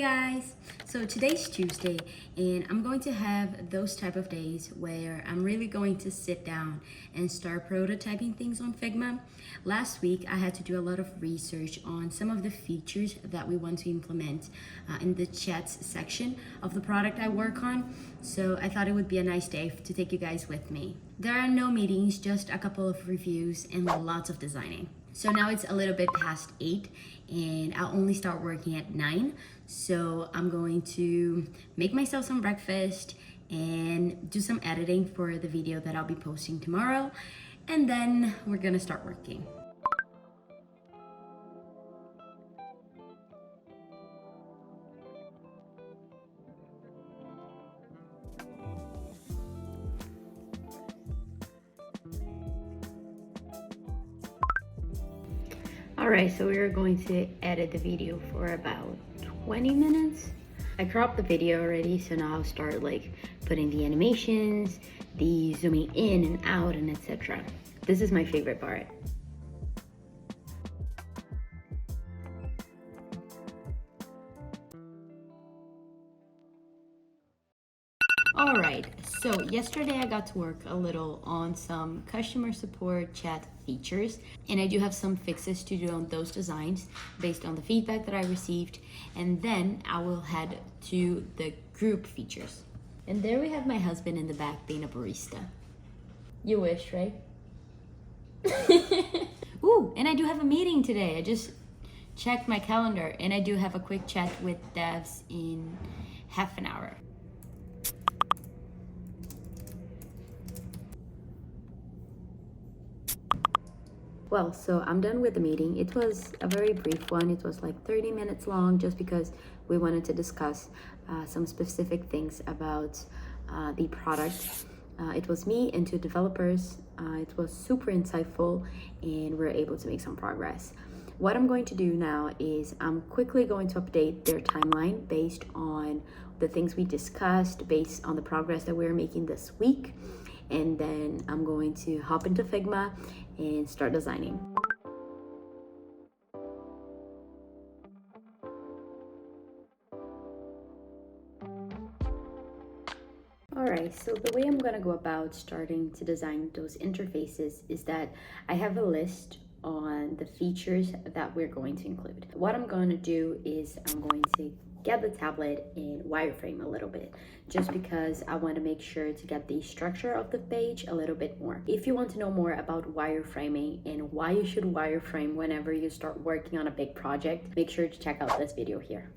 guys! So today's Tuesday and I'm going to have those type of days where I'm really going to sit down and start prototyping things on Figma. Last week I had to do a lot of research on some of the features that we want to implement in the chats section of the product I work on. So I thought it would be a nice day to take you guys with me. There are no meetings, just a couple of reviews and lots of designing. So now it's a little bit past 8 and I'll only start working at 9. So I'm going to make myself some breakfast and do some editing for the video that I'll be posting tomorrow. And then we're gonna start working. Alright, so we're going to edit the video for about 20 minutes. I cropped the video already, so now I'll start putting the animations, the zooming in and out and etc. This is my favorite part. Alright, so yesterday I got to work a little on some customer support chat features, and I do have some fixes to do on those designs based on the feedback that I received, and then I will head to the group features. And there we have my husband in the back being a barista. You wish, right? Ooh, and I do have a meeting today. I just checked my calendar and I do have a quick chat with devs in half an hour. Well, so I'm done with the meeting. It was a very brief one. It was like 30 minutes long just because we wanted to discuss some specific things about the product. It was me and 2 developers. It was super insightful and we're able to make some progress. What I'm going to do now is I'm quickly going to update their timeline based on the things we discussed, based on the progress that we're making this week. And then I'm going to hop into Figma and start designing. Alright, so the way I'm gonna go about starting to design those interfaces is that I have a list on the features that we're going to include. What I'm going to do is I'm going to get the tablet and wireframe a little bit, just because I want to make sure to get the structure of the page a little bit more. If you want to know more about wireframing and why you should wireframe whenever you start working on a big project, make sure to check out this video here.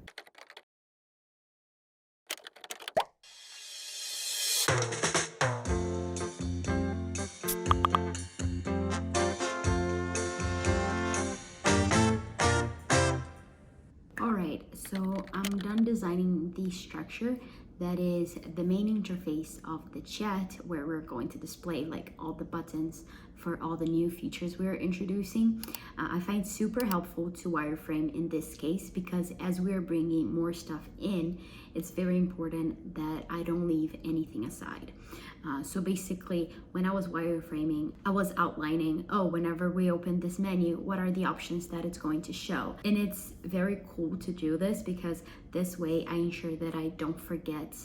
Alright, so I'm done designing the structure that is the main interface of the chat, where we're going to display all the buttons for all the new features we're introducing. I find super helpful to wireframe in this case because as we're bringing more stuff in, it's very important that I don't leave anything aside. So basically, when I was wireframing, I was outlining, whenever we open this menu, what are the options that it's going to show? And it's very cool to do this because this way I ensure that I don't forget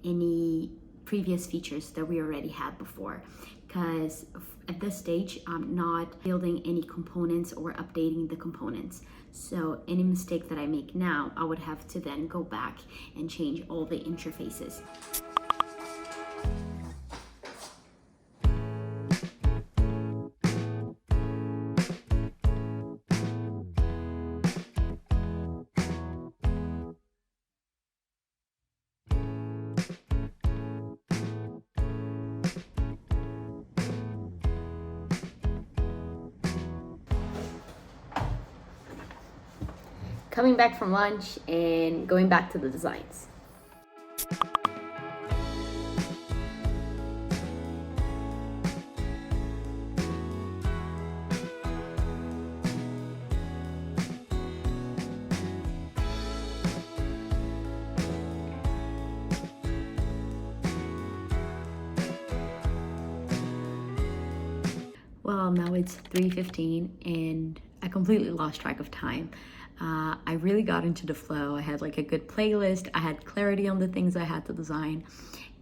any previous features that we already had before. Because at this stage, I'm not building any components or updating the components. So any mistake that I make now, I would have to then go back and change all the interfaces. Coming back from lunch and going back to the designs. Well, now it's 3:15 and I completely lost track of time. I really got into the flow. I had like a good playlist. I had clarity on the things I had to design,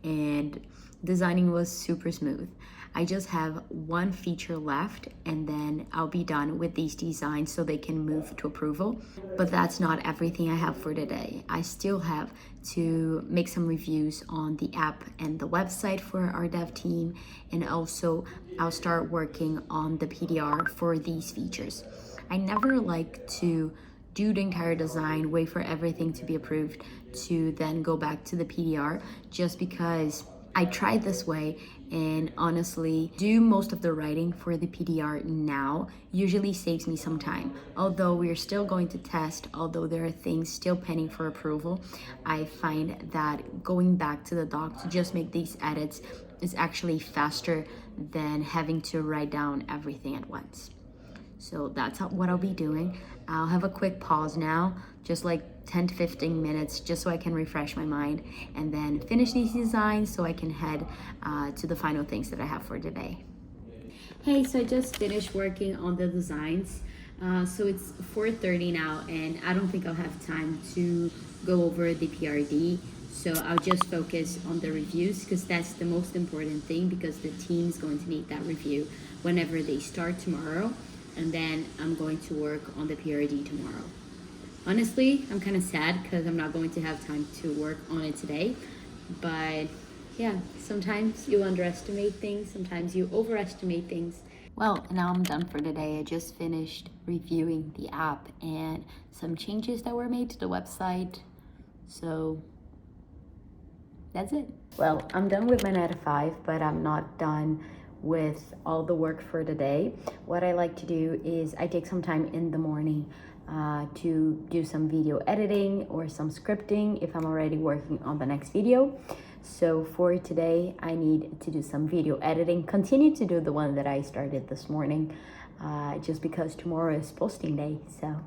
and designing was super smooth. I just have one feature left and then I'll be done with these designs so they can move to approval. But that's not everything I have for today. I still have to make some reviews on the app and the website for our dev team, and also I'll start working on the PDR for these features. I never like to do the entire design, wait for everything to be approved to then go back to the PDR, just because I tried this way, and honestly, do most of the writing for the PDR now usually saves me some time. Although we're still going to test, although there are things still pending for approval, I find that going back to the doc to just make these edits is actually faster than having to write down everything at once. So that's what I'll be doing. I'll have a quick pause now, just like 10 to 15 minutes, just so I can refresh my mind and then finish these designs so I can head to the final things that I have for today. Hey, so I just finished working on the designs. So it's 4:30 now, and I don't think I'll have time to go over the PRD. So I'll just focus on the reviews, because that's the most important thing, because the team's going to need that review whenever they start tomorrow. And then I'm going to work on the PRD tomorrow. Honestly, I'm kind of sad because I'm not going to have time to work on it today. But yeah, sometimes you underestimate things, sometimes you overestimate things. Well, now I'm done for today. I just finished reviewing the app and some changes that were made to the website. So that's it. Well, I'm done with my 9 to 5, but I'm not done with all the work for the day. What I like to do is I take some time in the morning to do some video editing or some scripting if I'm already working on the next video. So for today, I need to do some video editing, continue to do the one that I started this morning, just because tomorrow is posting day, so